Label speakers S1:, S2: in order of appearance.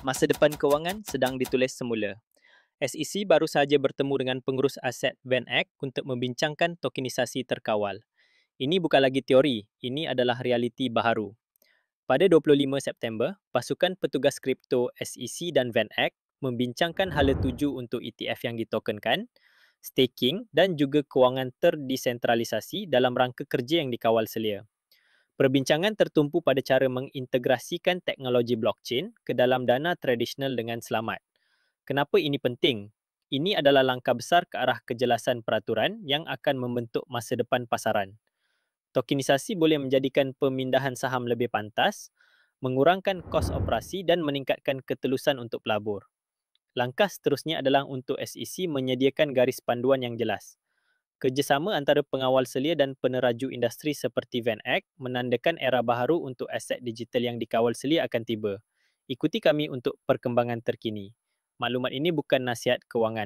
S1: Masa depan kewangan sedang ditulis semula. SEC baru sahaja bertemu dengan pengurus aset VanEck untuk membincangkan tokenisasi terkawal. Ini bukan lagi teori, ini adalah realiti baharu. Pada 25 September, pasukan petugas kripto SEC dan VanEck membincangkan hala tuju untuk ETF yang ditokenkan, staking dan juga kewangan terdesentralisasi dalam rangka kerja yang dikawal selia. Perbincangan tertumpu pada cara mengintegrasikan teknologi blockchain ke dalam dana tradisional dengan selamat. Kenapa ini penting? Ini adalah langkah besar ke arah kejelasan peraturan yang akan membentuk masa depan pasaran. Tokenisasi boleh menjadikan pemindahan saham lebih pantas, mengurangkan kos operasi dan meningkatkan ketelusan untuk pelabur. Langkah seterusnya adalah untuk SEC menyediakan garis panduan yang jelas. Kerjasama antara pengawal selia dan peneraju industri seperti VanEck menandakan era baharu untuk aset digital yang dikawal selia akan tiba. Ikuti kami untuk perkembangan terkini. Maklumat ini bukan nasihat kewangan.